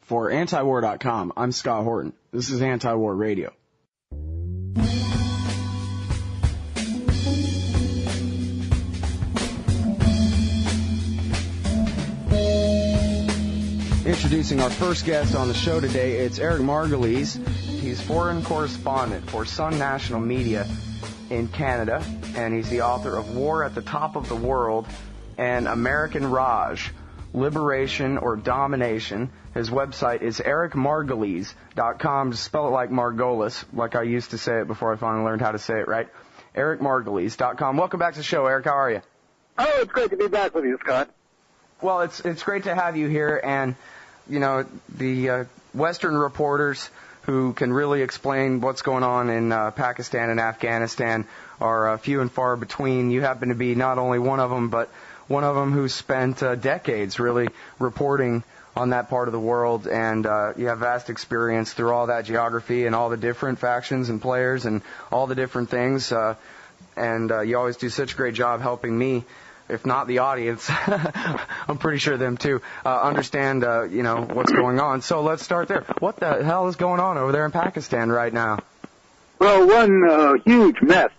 For antiwar.com, I'm Scott Horton. This is Anti-War Radio. Introducing our first guest on the show today, it's Eric Margolis. He's foreign correspondent for Sun National Media in Canada, and he's the author of War at the Top of the World and American Raj, Liberation or Domination. His website is ericmargolis.com. Just spell it like Margolis, like I used to say it before I finally learned how to say it right. ericmargolis.com. Welcome back to the show, Eric. How are you? Oh, it's great to be back with you, Scott. Well, it's great to have you here, and, you know, the Western reporters who can really explain what's going on in Pakistan and Afghanistan are few and far between. You happen to be not only one of them, but one of them who spent decades really reporting on that part of the world, and you have vast experience through all that geography and all the different factions and players and all the different things, and you always do such a great job helping me, if not the audience, I'm pretty sure them too, understand, you know, what's going on. So let's start there. What the hell is going on over there in Pakistan right now? Well, one huge mess.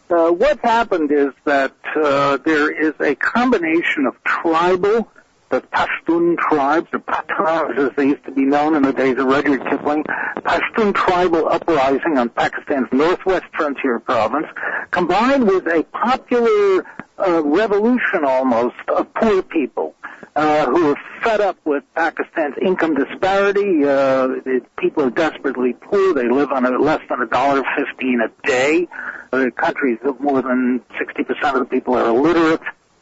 What's happened is that there is a combination of tribal, the Pashtun tribes, or Pathans as they used to be known in the days of Rudyard Kipling, Pashtun tribal uprising on Pakistan's northwest frontier province, combined with a popular revolution almost of poor people who are fed up with Pakistan's income disparity. People are desperately poor. They live on less than $1.15 a day. The country's more than 60% of the people are illiterate,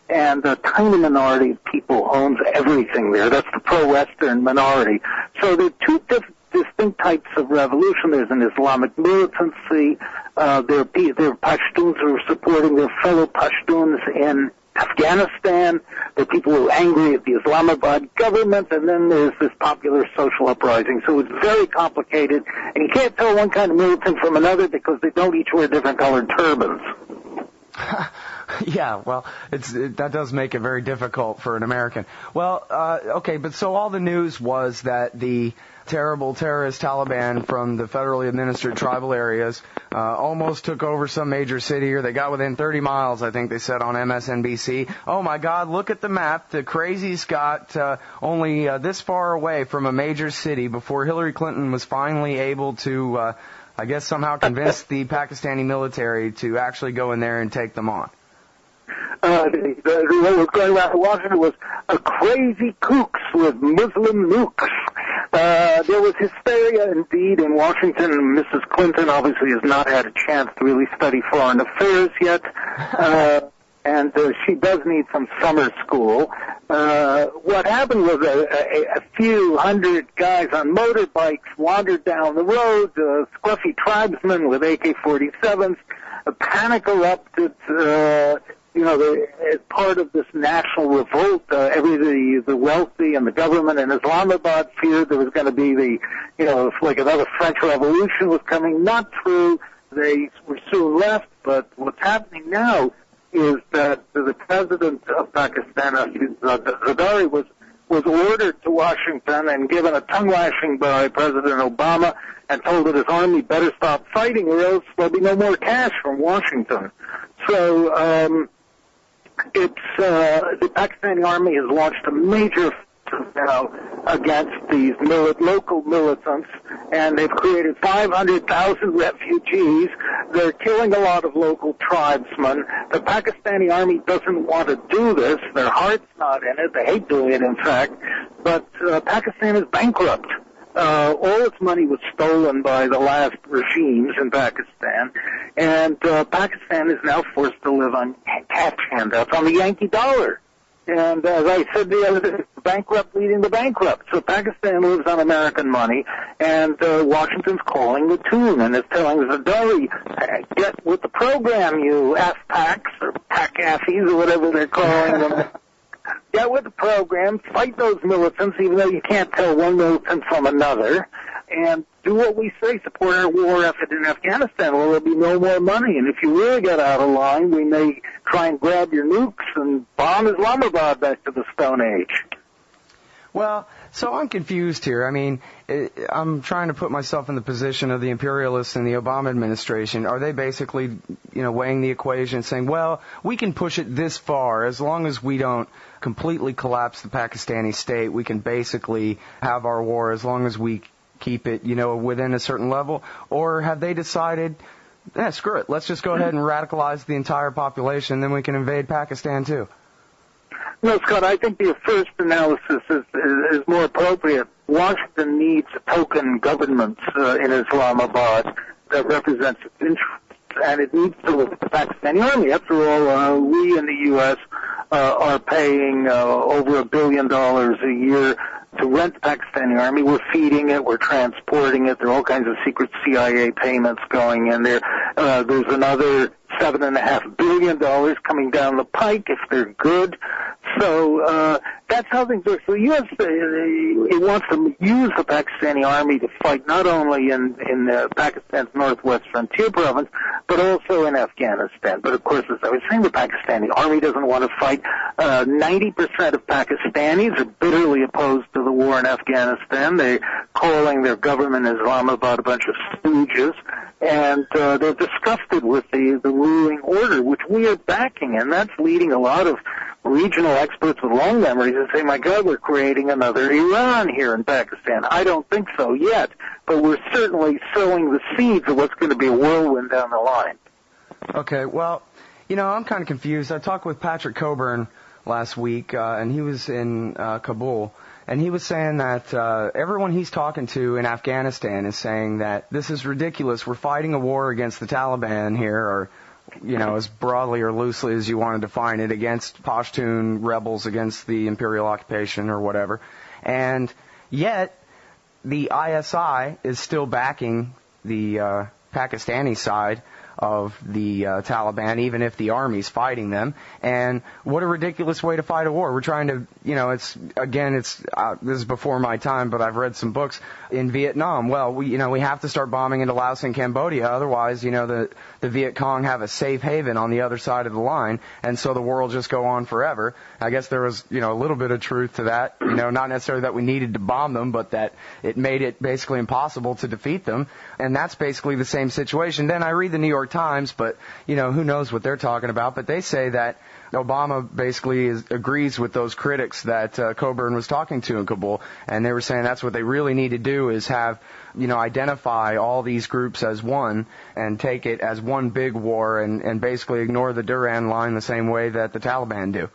and a tiny minority of people owns everything there. That's the pro-Western minority. So there are two distinct types of revolution. There's an Islamic militancy. There are Pashtuns who are supporting their fellow Pashtuns in Afghanistan. There are people who are angry at the Islamabad government, and then there's this popular social uprising. So it's very complicated, and you can't tell one kind of militant from another because they don't each wear different colored turbans. Yeah, well, that does make it very difficult for an American. Well, okay, but so all the news was that the terrible terrorist Taliban from the federally administered tribal areas almost took over some major city, or they got within 30 miles, I think they said on MSNBC. Oh, my God, look at the map. The crazies got only this far away from a major city before Hillary Clinton was finally able to, I guess, somehow convince the Pakistani military to actually go in there and take them on. What was going around Washington was a crazy kooks with Muslim nukes. There was hysteria indeed in Washington. Mrs. Clinton obviously has not had a chance to really study foreign affairs yet, and she does need some summer school. What happened was a few hundred guys on motorbikes wandered down the road, scruffy tribesmen with AK-47s. A panic erupted. As part of this national revolt, the wealthy and the government in Islamabad feared there was going to be like another French Revolution was coming. Not true. They were soon left, but what's happening now is that the president of Pakistan, Zardari, was ordered to Washington and given a tongue lashing by President Obama and told that his army better stop fighting or else there'll be no more cash from Washington. So, the Pakistani army has launched a major now against these local militants, and they've created 500,000 refugees. They're killing a lot of local tribesmen. The Pakistani army doesn't want to do this. Their heart's not in it. They hate doing it, in fact. But Pakistan is bankrupt. All its money was stolen by the last regimes in Pakistan, and Pakistan is now forced to live on cash handouts on the Yankee dollar. And as I said the other day, bankrupt leading the bankrupt. So Pakistan lives on American money, and Washington's calling the tune and is telling Zardari, get with the program, you AFPACs or PAC-AFIs or whatever they're calling them. Get with the program, fight those militants, even though you can't tell one militant from another, and do what we say, support our war effort in Afghanistan, or there'll be no more money. And if you really get out of line, we may try and grab your nukes and bomb Islamabad back to the Stone Age. Well, So I'm confused here. I mean, I'm trying to put myself in the position of the imperialists in the Obama administration. Are they basically, weighing the equation, saying, well, we can push it this far as long as we don't completely collapse the Pakistani state. We can basically have our war as long as we keep it, within a certain level? Or have they decided, screw it, let's just go ahead and radicalize the entire population, then we can invade Pakistan too? No, Scott, I think your first analysis is more appropriate. Washington needs a token government in Islamabad that represents its interests, and it needs to look at the Pakistani army. After all, we in the U.S. Are paying over $1 billion a year to rent the Pakistani army. We're feeding it, we're transporting it. There are all kinds of secret CIA payments going in there. There's another $7.5 billion coming down the pike if they're good. So that's how things work. So the U.S. It wants to use the Pakistani army to fight not only in Pakistan's northwest frontier province, but also in Afghanistan. But of course, as I was saying, the Pakistani army doesn't want to fight. 90% of Pakistanis are bitterly opposed to the war in Afghanistan. They're calling their government Islamabad a bunch of stooges, and they're disgusted with the ruling order, which we are backing, and that's leading a lot of regional experts with long memories to say, my God, we're creating another Iran here in Pakistan. I don't think so yet, but we're certainly sowing the seeds of what's going to be a whirlwind down the line. Okay, well, I'm kind of confused. I talked with Patrick Coburn last week, and he was in Kabul, and he was saying that everyone he's talking to in Afghanistan is saying that this is ridiculous. We're fighting a war against the Taliban here, or as broadly or loosely as you want to define it, against Pashtun rebels, against the imperial occupation or whatever. And yet, the ISI is still backing the Pakistani side of the Taliban, even if the army's fighting them. And what a ridiculous way to fight a war. We're trying to, this is before my time, but I've read some books in Vietnam. Well, we have to start bombing into Laos and Cambodia. Otherwise, the Viet Cong have a safe haven on the other side of the line, and so the war will just go on forever. I guess there was, a little bit of truth to that. Not necessarily that we needed to bomb them, but that it made it basically impossible to defeat them. And that's basically the same situation. Then I read the New York Times, but, who knows what they're talking about. But they say that Obama basically agrees with those critics that Coburn was talking to in Kabul. And they were saying that's what they really need to do is have, identify all these groups as one and take it as one big war and basically ignore the Durand line the same way that the Taliban do.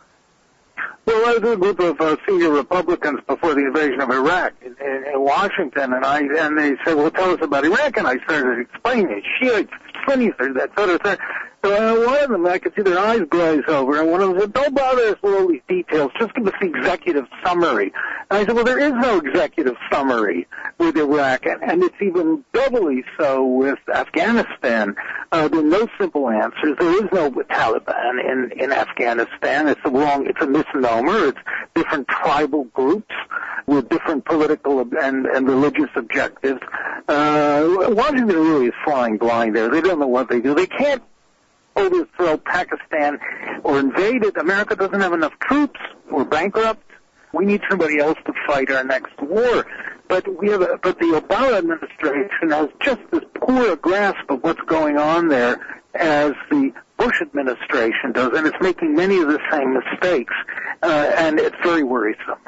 Well, I was a group of senior Republicans before the invasion of Iraq in Washington, and they said, well, tell us about Iraq, and I started explaining Shiites, Sunnis, that sort of thing. So one of them, I could see their eyes glaze over, and one of them said, don't bother us with all these details, just give us the executive summary. And I said, well, there is no executive summary with Iraq, and it's even doubly so with Afghanistan. There are no simple answers. There is no Taliban in Afghanistan. It's a misnomer. It's different tribal groups with different political and religious objectives. Washington really is flying blind there. They don't know what they do. They can't overthrow Pakistan or invade it. America doesn't have enough troops. We're bankrupt. We need somebody else to fight our next war. But the Obama administration has just as poor a grasp of what's going on there as the Bush administration does, and it's making many of the same mistakes, and it's very worrisome.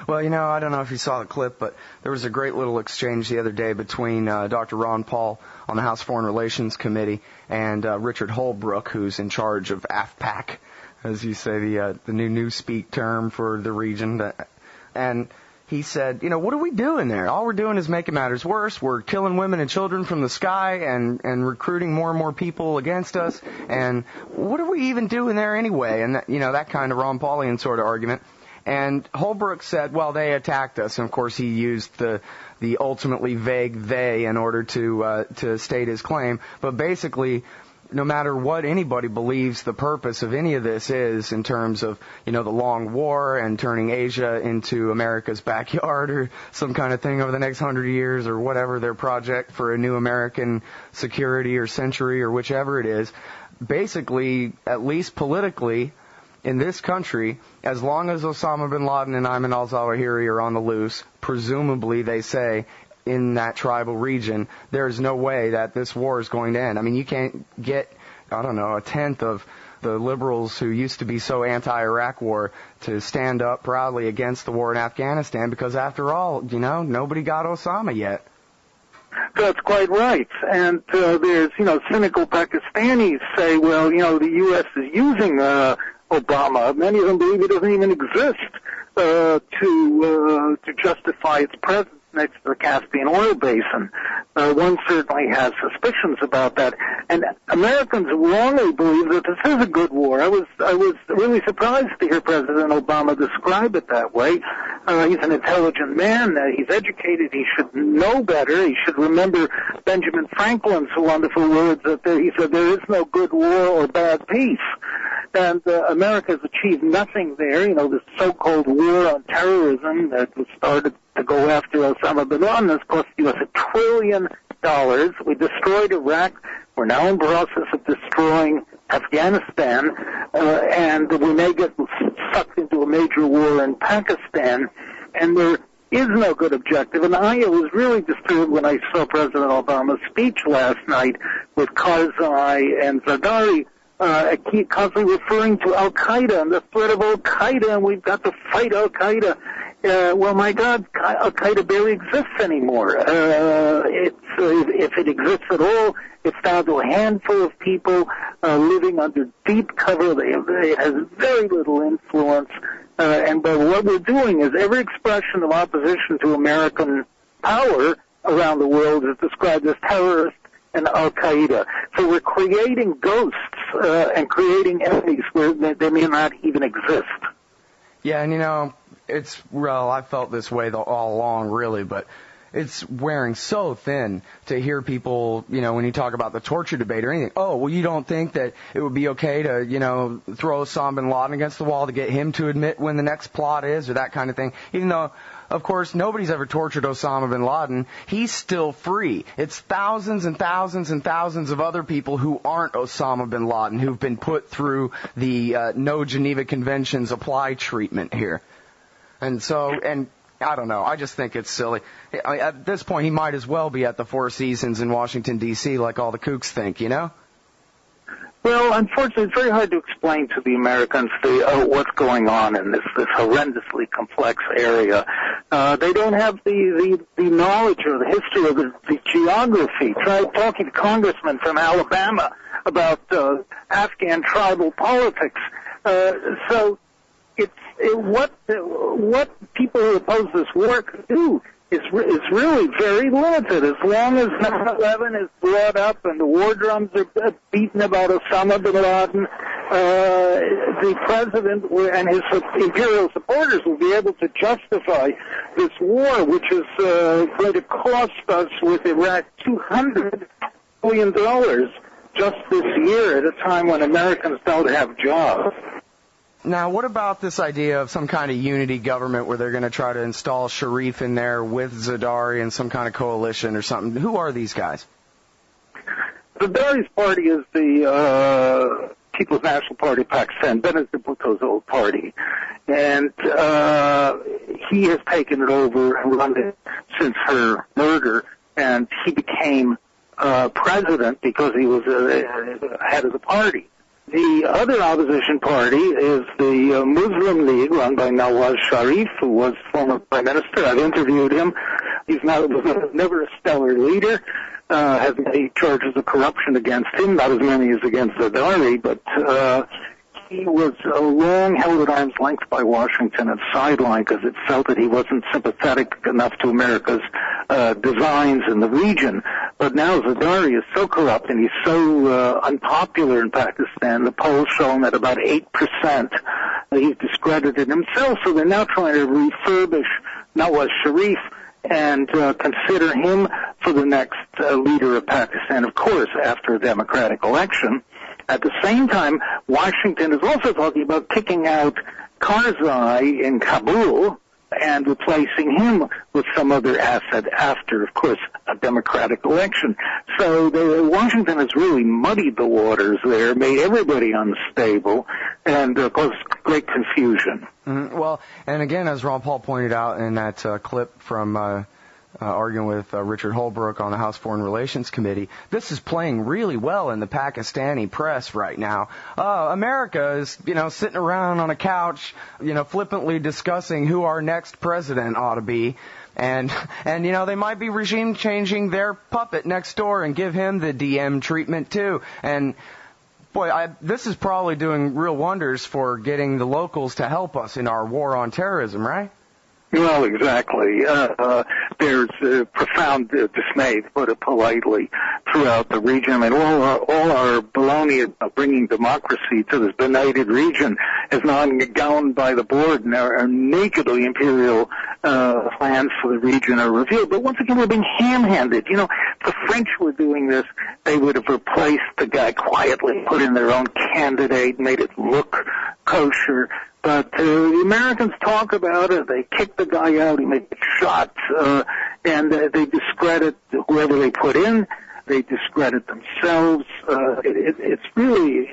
Well, I don't know if you saw the clip, but there was a great little exchange the other day between Dr. Ron Paul on the House Foreign Relations Committee and Richard Holbrooke, who's in charge of AFPAC, as you say, the new newspeak term for the region. And he said, what are we doing there? All we're doing is making matters worse. We're killing women and children from the sky and recruiting more and more people against us. And what are we even doing there anyway? And, that kind of Ron Paulian sort of argument. And Holbrooke said, well, they attacked us. And, of course, he used the ultimately vague they in order to state his claim. But basically, no matter what anybody believes the purpose of any of this is in terms of, the long war and turning Asia into America's backyard or some kind of thing over the next 100 years or whatever their project for a new American security or century or whichever it is, basically, at least politically, in this country, as long as Osama bin Laden and Ayman al-Zawahiri are on the loose, presumably they say, in that tribal region, there's no way that this war is going to end. I mean, you can't get, I don't know, a tenth of the liberals who used to be so anti-Iraq war to stand up proudly against the war in Afghanistan because, after all, nobody got Osama yet. That's quite right. And there's, cynical Pakistanis say, well, the U.S. is using Obama. Many of them believe it doesn't even exist to justify its presence next to the Caspian oil basin. One certainly has suspicions about that. And Americans wrongly believe that this is a good war. I was really surprised to hear President Obama describe it that way. He's an intelligent man. He's educated. He should know better. He should remember Benjamin Franklin's wonderful words that he said, there is no good war or bad peace. And America has achieved nothing there. This so-called war on terrorism that was started to go after Osama bin Laden has cost U.S. $1 trillion. We destroyed Iraq. We're now in the process of destroying Afghanistan, and we may get sucked into a major war in Pakistan, and there is no good objective. And I was really disturbed when I saw President Obama's speech last night with Karzai and Zardari, constantly referring to Al-Qaeda and the threat of Al-Qaeda, and we've got to fight Al-Qaeda. Well, my God, Al-Qaeda barely exists anymore. If it exists at all, it's down to a handful of people living under deep cover. It has very little influence. And what we're doing is every expression of opposition to American power around the world is described as terrorist and Al-Qaeda. So we're creating ghosts and creating enemies where they may not even exist. Yeah, and I felt this way all along, really, but it's wearing so thin to hear people, when you talk about the torture debate or anything, oh, well, you don't think that it would be okay to, throw Osama bin Laden against the wall to get him to admit when the next plot is or that kind of thing, even though, of course, nobody's ever tortured Osama bin Laden. He's still free. It's thousands and thousands and thousands of other people who aren't Osama bin Laden who've been put through the no Geneva Conventions apply treatment here. And I don't know. I just think it's silly. At this point, he might as well be at the Four Seasons in Washington, D.C., like all the kooks think, Well, unfortunately, it's very hard to explain to the Americans what's going on in this horrendously complex area. They don't have the knowledge or the history or the geography. Try talking to congressmen from Alabama about Afghan tribal politics. What people who oppose this war could do is really very limited. As long as 9/11 is brought up and the war drums are beaten about Osama bin Laden, the president and his imperial supporters will be able to justify this war, which is going to cost us with Iraq $200 billion just this year at a time when Americans don't have jobs. Now, what about this idea of some kind of unity government where they're going to try to install Sharif in there with Zardari and some kind of coalition or something? Who are these guys? Zardari's party is the People's National Party of Pakistan, Benazir Bhutto's old party. And he has taken it over and run it since her murder, and he became president because he was head of the party. The other opposition party is the Muslim League, run by Nawaz Sharif, who was former prime minister. I've interviewed him. He's never a stellar leader. Has many charges of corruption against him, not as many as against Zardari, but he was long held at arm's length by Washington and sidelined because it felt that he wasn't sympathetic enough to America's designs in the region. But now Zardari is so corrupt and he's so unpopular in Pakistan, the polls showing that about 8% he's discredited himself, so they're now trying to refurbish Nawaz Sharif and consider him for the next leader of Pakistan, of course, after a democratic election. At the same time, Washington is also talking about kicking out Karzai in Kabul and replacing him with some other asset after, of course, a democratic election. So Washington has really muddied the waters there, made everybody unstable, and caused great confusion. Well, and again, as Ron Paul pointed out in that clip from arguing with Richard Holbrooke on the House Foreign Relations Committee, this is playing really well in the Pakistani press right now. America is, sitting around on a couch, flippantly discussing who our next president ought to be. And they might be regime changing their puppet next door and give him the DM treatment too. And boy, this is probably doing real wonders for getting the locals to help us in our war on terrorism, right? Well, exactly. There's profound dismay, to put it politely, throughout the region. I mean, all our baloney of bringing democracy to this benighted region is now gone by the board, and our nakedly imperial plans for the region are revealed. But once again, we're being ham-handed. If the French were doing this, they would have replaced the guy quietly, put in their own candidate, made it look kosher. But the Americans talk about it. They kick the guy out. He makes shots, and they discredit whoever they put in. They discredit themselves. It's really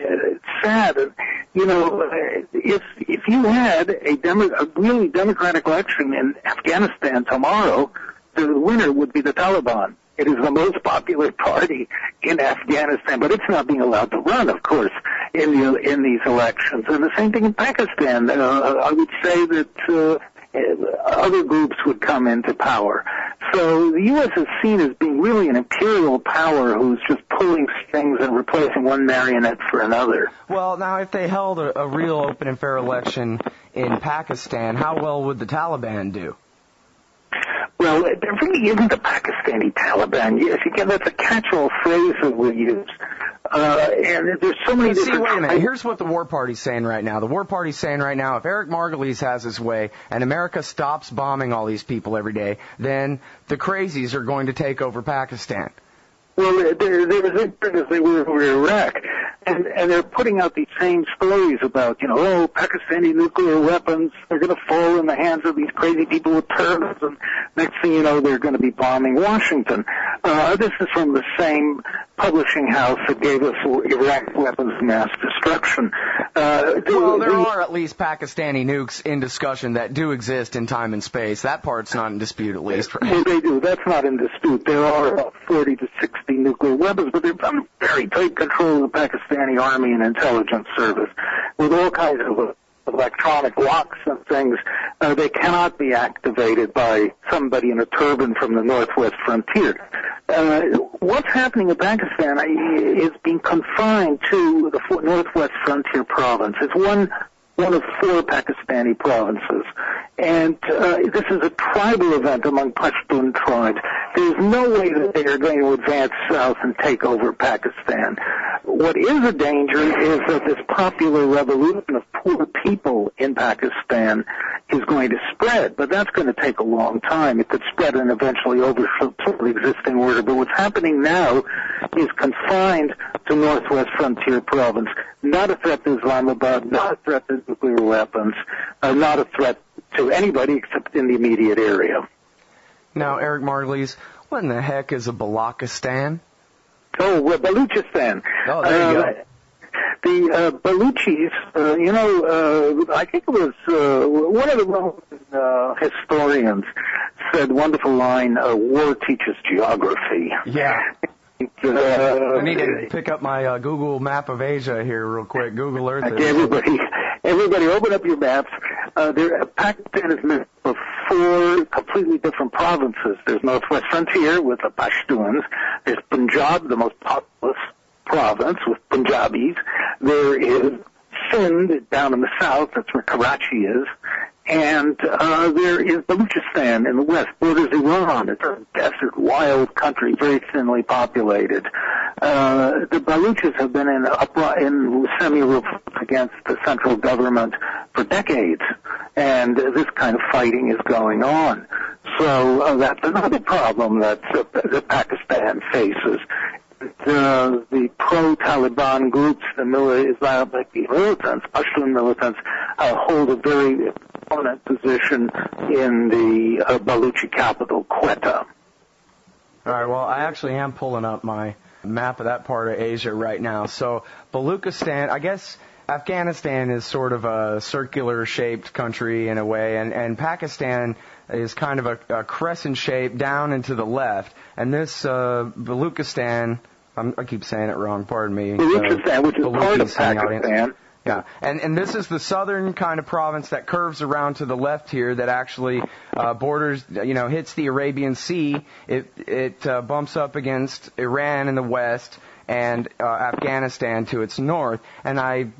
sad. And, if you had a really democratic election in Afghanistan tomorrow, the winner would be the Taliban. It is the most popular party in Afghanistan, but it's not being allowed to run, of course, in these elections. And the same thing in Pakistan. I would say that other groups would come into power. So the U.S. is seen as being really an imperial power who's just pulling strings and replacing one marionette for another. Well, now, if they held a real open and fair election in Pakistan, how well would the Taliban do? Well, there really isn't a Pakistani Taliban. Yes, again, that's a catch-all phrase that we use. And there's so many different... wait a minute. Here's what the War Party's saying right now. The War Party's saying right now, if Eric Margolis has his way and America stops bombing all these people every day, then the crazies are going to take over Pakistan. Well, they're as ignorant as they were over Iraq. And they're putting out these same stories about, Pakistani nuclear weapons, they're going to fall in the hands of these crazy people with turbans, and next thing you know, they're going to be bombing Washington. This is from the same publishing house that gave us Iraq weapons of mass destruction. Well, there are at least Pakistani nukes in discussion that do exist in time and space. That part's not in dispute, at least. Right? Well, they do. That's not in dispute. There are about 40 to 60 nuclear weapons, but they're under very tight control of the Pakistani Army and intelligence service with all kinds of electronic locks and things. They cannot be activated by somebody in a turban from the northwest frontier. What's happening in Pakistan is being confined to the northwest frontier province. It's one of 4 Pakistani provinces. And this is a tribal event among Pashtun tribes. There's no way that they are going to advance south and take over Pakistan. What is a danger is that this popular revolution of poor people in Pakistan is going to spread, but that's going to take a long time. It could spread and eventually overthrow the existing order. But what's happening now is confined to northwest frontier province. Not a threat to Islamabad, not a threat to nuclear weapons, not a threat to anybody except in the immediate area. Now, Eric Margolis, what in the heck is a Balochistan? Oh, Baluchistan. Oh, there you go. The Baluchis, I think it was one of the Roman historians said wonderful line, war teaches geography. Yeah. I need to pick up my Google map of Asia here real quick. Google Earth. Okay, everybody open up your maps. Pakistan is made of 4 completely different provinces. There's Northwest Frontier with the Pashtuns. There's Punjab, the most populous province with Punjabis. There is Sindh down in the south. That's where Karachi is. And there is Baluchistan in the west, borders Iran. It's a desert, wild country, very thinly populated. The Baluchis have been in semi-revolt against the central government for decades, and this kind of fighting is going on. So that's another problem that Pakistan faces. The pro-Taliban groups, the Islamic militants, Pashtun militants, hold a very prominent position in the Baluchi capital, Quetta. All right, well, I actually am pulling up my map of that part of Asia right now. So Baluchistan, I guess Afghanistan is sort of a circular-shaped country in a way, and Pakistan is kind of a crescent shape down and to the left. And this Baluchistan, I keep saying it wrong, pardon me. Baluchistan, which is part of Pakistan. Audience. Yeah, and this is the southern kind of province that curves around to the left here that actually borders, hits the Arabian Sea. It bumps up against Iran in the west and Afghanistan to its north. And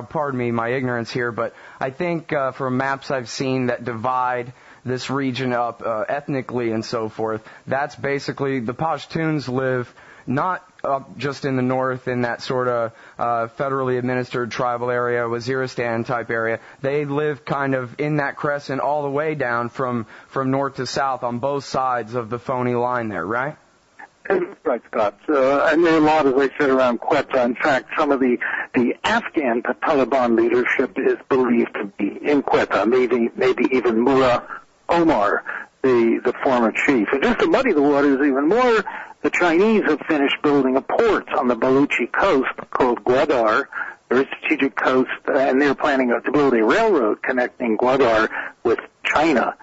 pardon me my ignorance here, but I think from maps I've seen that divide this region up ethnically and so forth, that's basically the Pashtuns live not up just in the north in that sort of federally administered tribal area, Waziristan type area. They live kind of in that crescent all the way down from north to south on both sides of the phony line there, right? Right, Scott. And there are a lot, as I said, around Quetta. In fact, some of the Afghan Taliban leadership is believed to be in Quetta, maybe even Mullah Omar, the former chief. And just to muddy the waters even more, the Chinese have finished building a port on the Baluchi coast called Gwadar, very strategic coast, and they're planning to build a railroad connecting Gwadar with China,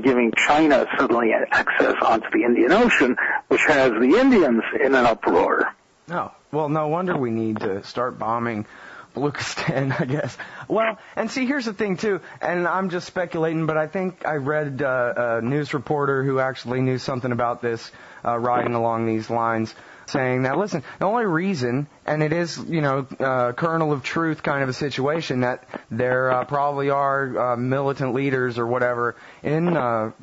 giving China suddenly access onto the Indian Ocean, which has the Indians in an uproar. Oh, well, no wonder we need to start bombing Baluchistan, I guess. Well, and see, here's the thing, too, and I'm just speculating, but I think I read a news reporter who actually knew something about this, riding along these lines, saying that, listen, the only reason, and it is, kernel of truth kind of a situation, that there probably are militant leaders or whatever in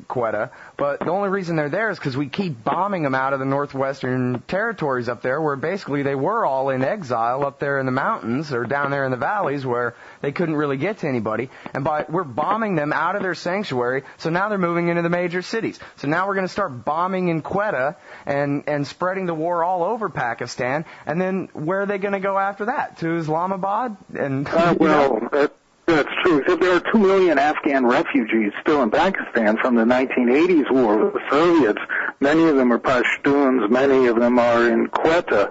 Quetta, but the only reason they're there is because we keep bombing them out of the northwestern territories up there, where basically they were all in exile up there in the mountains or down there in the valleys where they couldn't really get to anybody, and we're bombing them out of their sanctuary, so now they're moving into the major cities. So now we're going to start bombing in Quetta and spreading the war all over Pakistan, and then where are they going to go after that? To Islamabad? And that's true. So there are 2 million Afghan refugees still in Pakistan from the 1980s war with the Soviets. Many of them are Pashtuns. Many of them are in Quetta.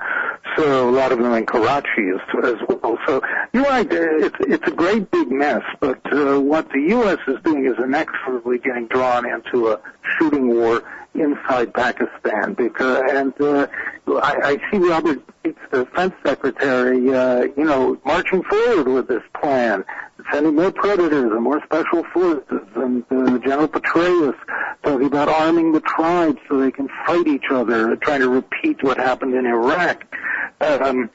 So a lot of them in Karachi as well. So you're right. It's a great big mess. But what the U.S. is doing is inexorably getting drawn into a shooting war inside Pakistan. I see Robert Gates, the defense secretary, marching forward with this plan, sending more predators and more special forces, and General Petraeus talking about arming the tribes so they can fight each other, trying to repeat what happened in Iraq. It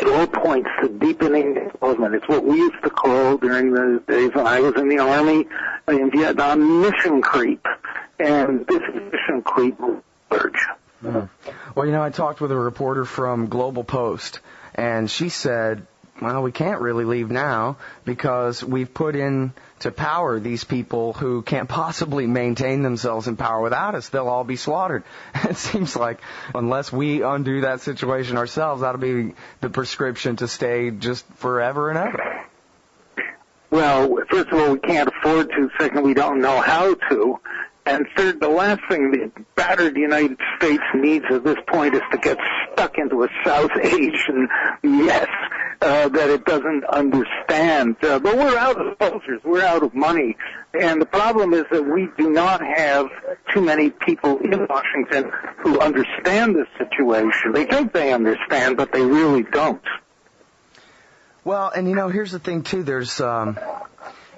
all points to deepening involvement. It's what we used to call, during the days when I was in the Army in Vietnam, mission creep. And this mission creep will surge. Well, I talked with a reporter from Global Post, and she said, well, we can't really leave now because we've put into power these people who can't possibly maintain themselves in power without us. They'll all be slaughtered. It seems like unless we undo that situation ourselves, that'll be the prescription to stay just forever and ever. Well, first of all, we can't afford to. Second, we don't know how to. And third, the last thing the battered United States needs at this point is to get stuck into a South Asian mess that it doesn't understand. But we're out of soldiers. We're out of money. And the problem is that we do not have too many people in Washington who understand this situation. They think they understand, but they really don't. Well, and here's the thing, too. There's...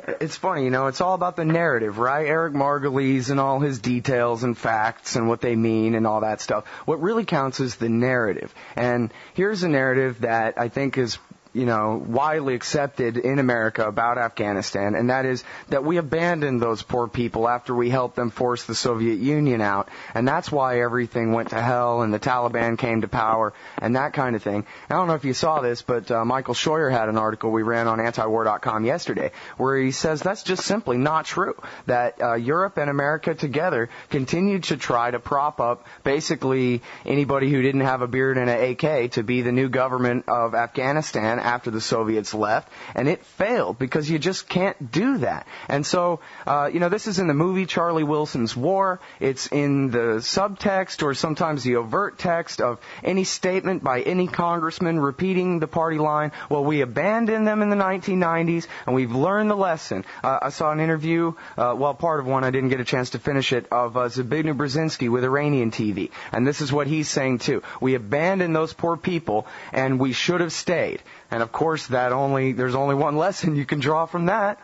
It's funny, it's all about the narrative, right? Eric Margolis and all his details and facts and what they mean and all that stuff. What really counts is the narrative. And here's a narrative that I think is, widely accepted in America about Afghanistan, and that is that we abandoned those poor people after we helped them force the Soviet Union out. And that's why everything went to hell and the Taliban came to power and that kind of thing. I don't know if you saw this, but Michael Scheuer had an article we ran on antiwar.com yesterday where he says that's just simply not true, that Europe and America together continued to try to prop up basically anybody who didn't have a beard and an AK to be the new government of Afghanistan after the Soviets left, and it failed because you just can't do that. And so, this is in the movie Charlie Wilson's War. It's in the subtext or sometimes the overt text of any statement by any congressman repeating the party line. Well, we abandoned them in the 1990s, and we've learned the lesson. I saw an interview, part of one, I didn't get a chance to finish it, of Zbigniew Brzezinski with Iranian TV. And this is what he's saying, too. We abandoned those poor people, and we should have stayed. And, of course, there's only one lesson you can draw from that.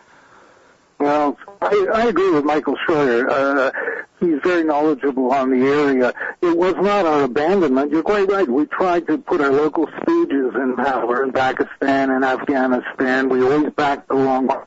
Well, I agree with Michael Schroeder. He's very knowledgeable on the area. It was not our abandonment. You're quite right. We tried to put our local stooges in power in Pakistan and Afghanistan. We always backed the wrong way.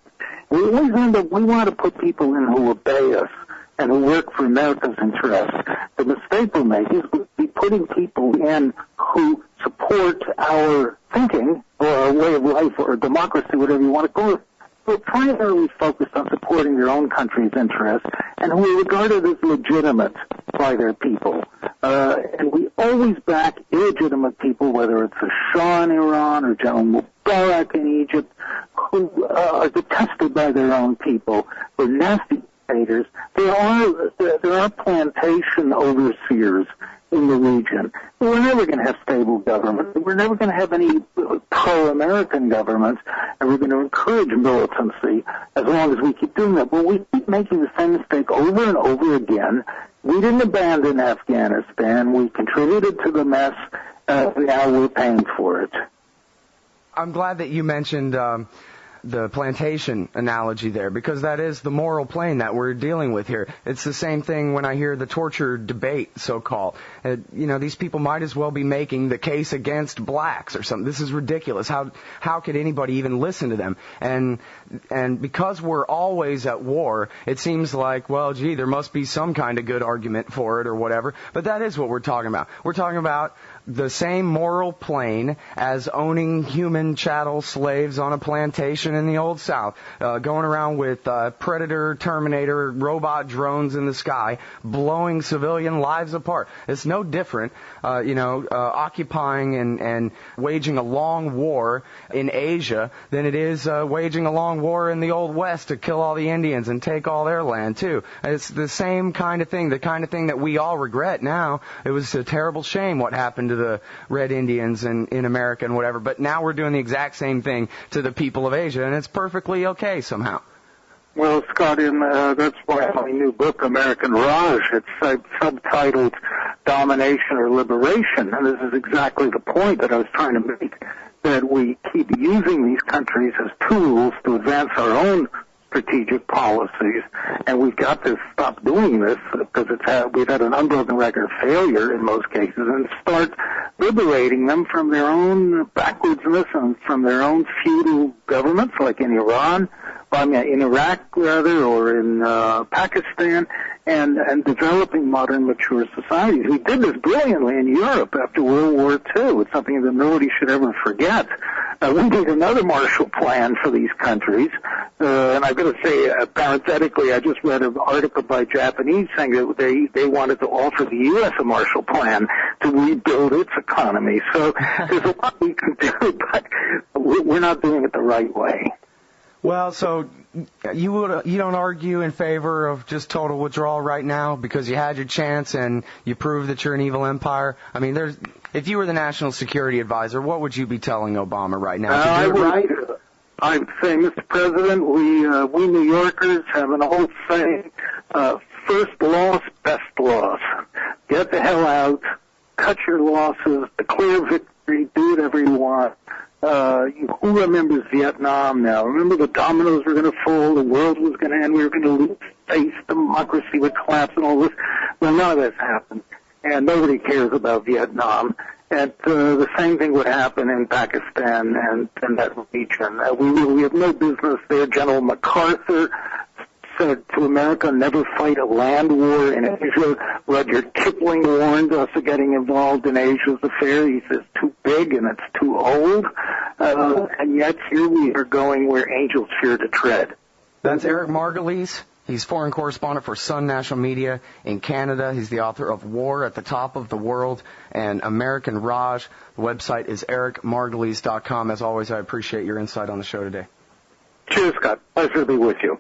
We want to put people in who obey us and who work for America's interests. The mistake we make is we putting people in who support our thinking or our way of life or democracy, whatever you want to call it. We're primarily focused on supporting their own country's interests and who are regarded as legitimate by their people. And we always back illegitimate people, whether it's a Shah in Iran or General Mubarak in Egypt, who are detested by their own people. They're nasty dictators. There are plantation overseers in the region. We're never going to have stable government. We're never going to have any pro-American governments, and we're going to encourage militancy as long as we keep doing that. But we keep making the same mistake over and over again. We didn't abandon Afghanistan. We contributed to the mess. Now we're paying for it. I'm glad that you mentioned the plantation analogy there, because that is the moral plane that we're dealing with here. It's the same thing when I hear the torture debate, so-called. These people might as well be making the case against blacks or something. This is ridiculous. How could anybody even listen to them? And because we're always at war, it seems like, well, gee, there must be some kind of good argument for it or whatever. But that is what we're talking about. We're talking about the same moral plane as owning human chattel slaves on a plantation in the Old South, going around with Predator, Terminator, robot drones in the sky, blowing civilian lives apart. It's no different, occupying and waging a long war in Asia than it is waging a long war in the Old West to kill all the Indians and take all their land, too. It's the same kind of thing, the kind of thing that we all regret now. It was a terrible shame what happened to the Red Indians in America and whatever, but now we're doing the exact same thing to the people of Asia, and it's perfectly okay somehow. Well, Scott, that's why my new book, American Raj, it's subtitled Domination or Liberation, and this is exactly the point that I was trying to make, that we keep using these countries as tools to advance our own strategic policies, and we've got to stop doing this because we've had an unbroken record of failure in most cases, and start liberating them from their own backwardsness and from their own feudal governments, like in Iraq rather, or in Pakistan, and developing modern, mature societies. We did this brilliantly in Europe after World War II. It's something that nobody should ever forget. We need another Marshall Plan for these countries. And I've got to say, parenthetically, I just read an article by Japanese saying that they wanted to offer the U.S. a Marshall Plan to rebuild its economy. So there's a lot we can do, but we're not doing it the right way. Well, so you don't argue in favor of just total withdrawal right now because you had your chance and you proved that you're an evil empire? I mean, if you were the national security advisor, what would you be telling Obama right now? I'd say, Mr. President, we New Yorkers have an old saying, first loss, best loss. Get the hell out, cut your losses, declare victory, do whatever you want. Who remembers Vietnam now? Remember the dominoes were going to fall, the world was going to end, we were going to lose face, democracy would collapse and all this. Well, none of this happened, and nobody cares about Vietnam. And the same thing would happen in Pakistan and that region. We have no business there. General MacArthur said to America, never fight a land war in Asia. Rudyard Kipling warned us of getting involved in Asia's affair. He says too big and it's too old. And yet here we are going where angels fear to tread. That's Eric Margolis, He's foreign correspondent for Sun National Media in Canada. He's the author of War at the Top of the World and American Raj. The website is ericmargolis.com. As always, I appreciate your insight on the show today. Cheers, Scott. Pleasure to be with you.